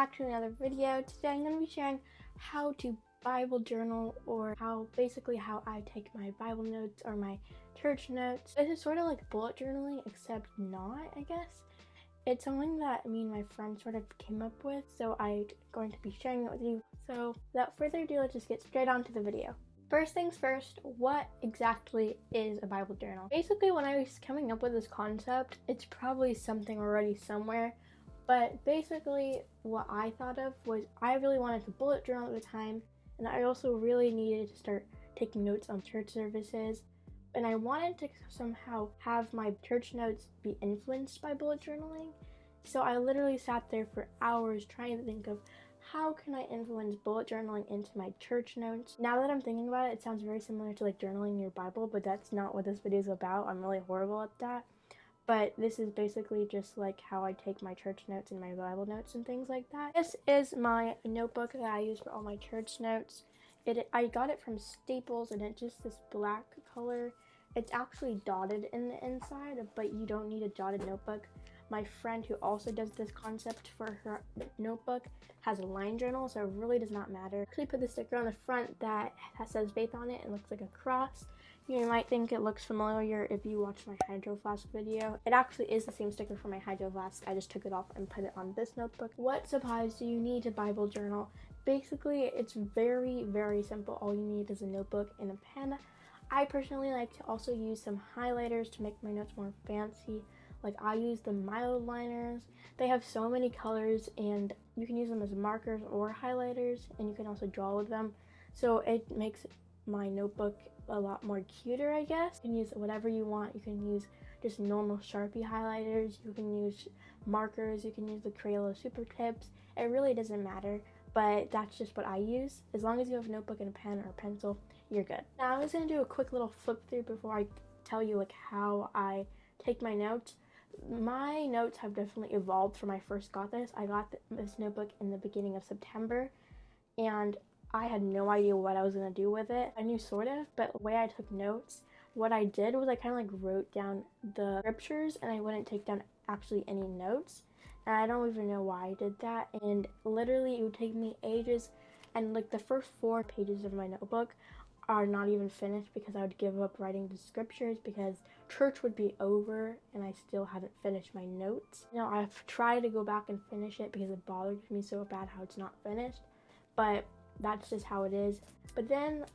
back to another video. Today I'm going to be sharing how to Bible journal, or how I take my Bible notes or my church notes. This is sort of like bullet journaling, except not, I guess. It's something that me and my friend sort of came up with, so I'm going to be sharing it with you. So without further ado, let's just get straight on to the video. First things first, what exactly is a Bible journal? Basically, when I was coming up with this concept, it's probably something already somewhere, but basically what I thought of was I really wanted to bullet journal at the time, and I also really needed to start taking notes on church services, and I wanted to somehow have my church notes be influenced by bullet journaling. So I literally sat there for hours trying to think of how can I influence bullet journaling into my church notes. Now that I'm thinking about it, it sounds very similar to like journaling your Bible, but that's not what this video is about. I'm really horrible at that. But this is basically just like how I take my church notes and my Bible notes and things like that. This is my notebook that I use for all my church notes. I got it from Staples, and it's just this black color. It's actually dotted in the inside, but you don't need a dotted notebook. My friend who also does this concept for her notebook has a line journal, so it really does not matter. I actually put the sticker on the front that says faith on it and looks like a cross. You might think it looks familiar if you watch my Hydro Flask video. It actually is the same sticker for my Hydro Flask. I just took it off and put it on this notebook. What supplies do you need to Bible journal? Basically, it's very, very simple. All you need is a notebook and a pen. I personally like to also use some highlighters to make my notes more fancy. Like, I use the mild liners. They have so many colors, and you can use them as markers or highlighters, and you can also draw with them. So it makes my notebook a lot more cuter, I guess. You can use whatever you want. You can use just normal Sharpie highlighters. You can use markers. You can use the Crayola Super Tips. It really doesn't matter, but that's just what I use. As long as you have a notebook and a pen or a pencil, you're good. Now I'm just gonna do a quick little flip through before I tell you like how I take my notes. My notes have definitely evolved from when I first got this. I got this notebook in the beginning of September, and I had no idea what I was going to do with it. I knew sort of, but the way I took notes, what I did was I kind of like wrote down the scriptures, and I wouldn't take down actually any notes. And I don't even know why I did that. And literally it would take me ages, and like the first 4 pages of my notebook are not even finished because I would give up writing the scriptures because church would be over and I still hadn't finished my notes. You know, I've tried to go back and finish it because it bothers me so bad how it's not finished, but that's just how it is. But then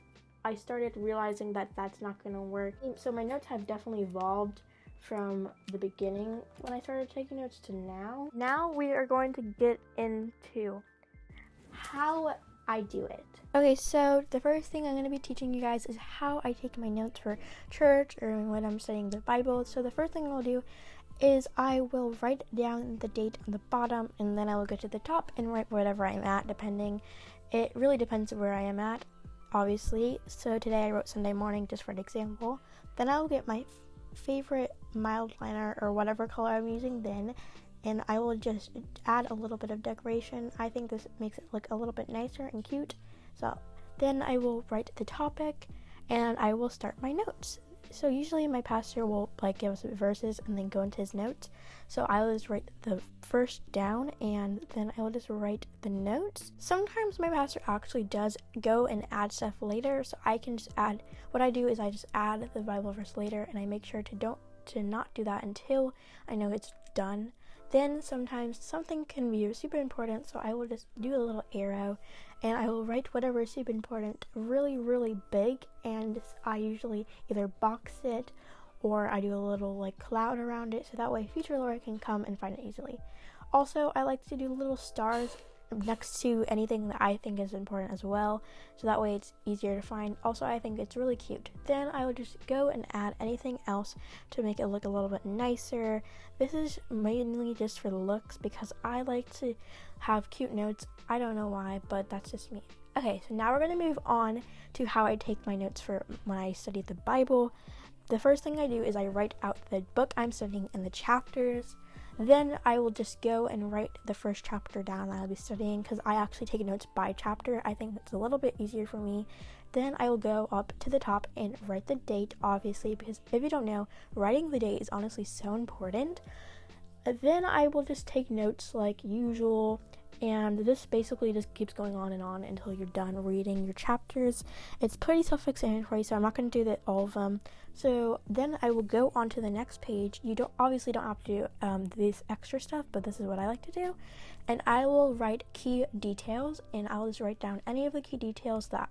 I started realizing that that's not going to work. So my notes have definitely evolved from the beginning when I started taking notes to now. Now we are going to get into how I do it. Okay, so the first thing I'm going to be teaching you guys is how I take my notes for church or when I'm studying the Bible. So the first thing I'll do is I will write down the date on the bottom, and then I will go to the top and write whatever I'm at, depending. It really depends where I am at, obviously. So today I wrote Sunday morning just for an example. Then I'll get my favorite mild liner or whatever color I'm using then, and I will just add a little bit of decoration. I think this makes it look a little bit nicer and cute. So then I will write the topic, and I will start my notes. So usually my pastor will like give us verses and then go into his notes. So I will just write the first down, and then I will just write the notes. Sometimes my pastor actually does go and add stuff later, so I can just add. What I do is I just add the Bible verse later, and I make sure to not do that until I know it's done. Then sometimes something can be super important, so I will just do a little arrow, and I will write whatever is super important really, really big, and I usually either box it or I do a little like cloud around it, so that way future Laura can come and find it easily. Also, I like to do little stars next to anything that I think is important as well, so that way it's easier to find. Also, I think it's really cute. Then I will just go and add anything else to make it look a little bit nicer. This is mainly just for the looks because I like to have cute notes. I don't know why, but that's just me. Okay, so now we're going to move on to how I take my notes for when I study the Bible. The first thing I do is I write out the book I'm studying and the chapters. Then I will just go and write the first chapter down that I'll be studying, because I actually take notes by chapter. I think that's a little bit easier for me. Then I will go up to the top and write the date, obviously, because if you don't know, writing the date is honestly so important. Then I will just take notes like usual, and this basically just keeps going on and on until you're done reading your chapters. It's pretty self-explanatory, so I'm not going to do all of them. So then I will go on to the next page. You obviously don't have to do this extra stuff, but this is what I like to do. And I will write key details, and I'll just write down any of the key details that.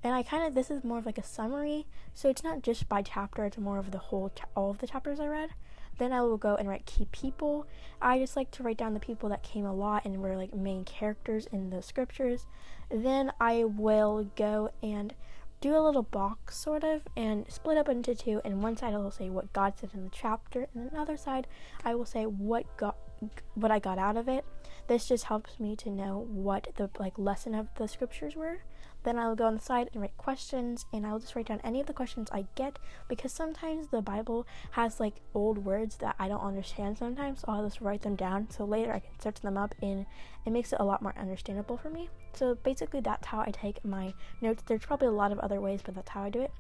And this is more of like a summary, so it's not just by chapter, it's more of the whole, all of the chapters I read. Then I will go and write key people. I just like to write down the people that came a lot and were like main characters in the scriptures. Then I will go and do a little box sort of and split up into two. And one side I will say what God said in the chapter, and another side I will say what I got out of it. This just helps me to know what the lesson of the scriptures were. Then I will go on the side and write questions, and I'll just write down any of the questions I get, because sometimes the Bible has old words that I don't understand sometimes, so I'll just write them down so later I can search them up, and it makes it a lot more understandable for me. So basically that's how I take my notes. There's probably a lot of other ways, but that's how I do it.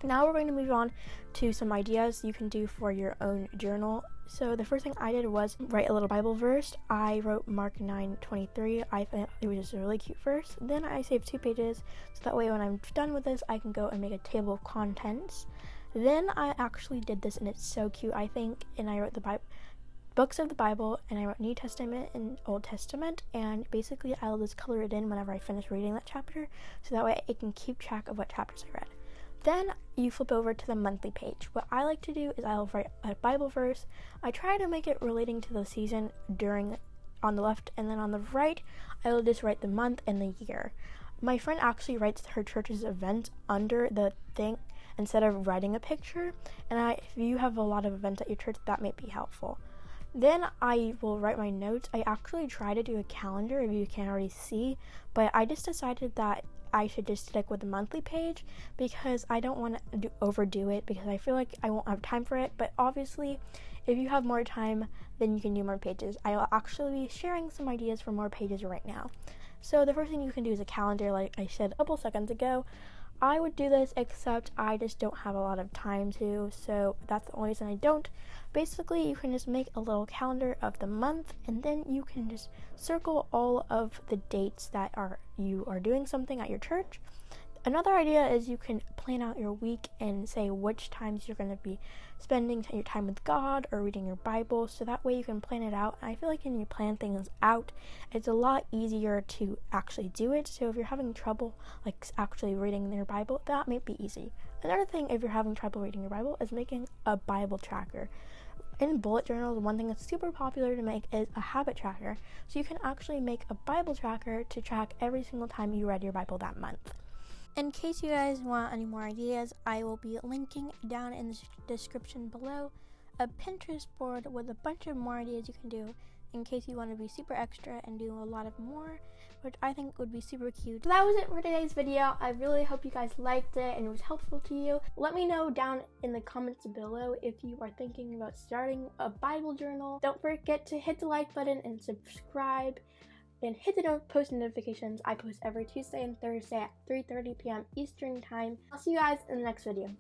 Now we're going to move on to some ideas you can do for your own journal. So the first thing I did was write a little Bible verse. I wrote Mark 9:23. I thought it was just a really cute verse. Then I saved 2 pages, so that way when I'm done with this, I can go and make a table of contents. Then I actually did this, and it's so cute, I think, and I wrote the books of the Bible, and I wrote New Testament and Old Testament, and basically I'll just color it in whenever I finish reading that chapter, so that way I can keep track of what chapters I read. Then you flip over to the monthly page. What I like to do is I'll write a Bible verse. I try to make it relating to the season on the left, and then on the right, I will just write the month and the year. My friend actually writes her church's event under the thing instead of writing a picture, and if you have a lot of events at your church, that may be helpful. Then I will write my notes. I actually try to do a calendar, if you can't already see, but I just decided that I should just stick with the monthly page because I don't want to overdo it, because I feel like I won't have time for it. But obviously, if you have more time, then you can do more pages. I will actually be sharing some ideas for more pages right now. So the first thing you can do is a calendar, like I said a couple seconds ago. I would do this, except I just don't have a lot of time to, so that's the only reason I don't. Basically, you can just make a little calendar of the month, and then you can just circle all of the dates that you are doing something at your church. Another idea is you can plan out your week and say which times you're going to be spending your time with God or reading your Bible, so that way you can plan it out. And I feel like when you plan things out, it's a lot easier to actually do it. So if you're having trouble actually reading your Bible, that may be easy. Another thing, if you're having trouble reading your Bible, is making a Bible tracker. In bullet journals, one thing that's super popular to make is a habit tracker. So you can actually make a Bible tracker to track every single time you read your Bible that month. In case you guys want any more ideas, I will be linking down in the description below a Pinterest board with a bunch of more ideas you can do in case you want to be super extra and do a lot of more, which I think would be super cute. So that was it for today's video. I really hope you guys liked it and it was helpful to you. Let me know down in the comments below if you are thinking about starting a Bible journal. Don't forget to hit the like button and subscribe. And hit the post notifications. I post every Tuesday and Thursday at 3:30 p.m. Eastern Time. I'll see you guys in the next video.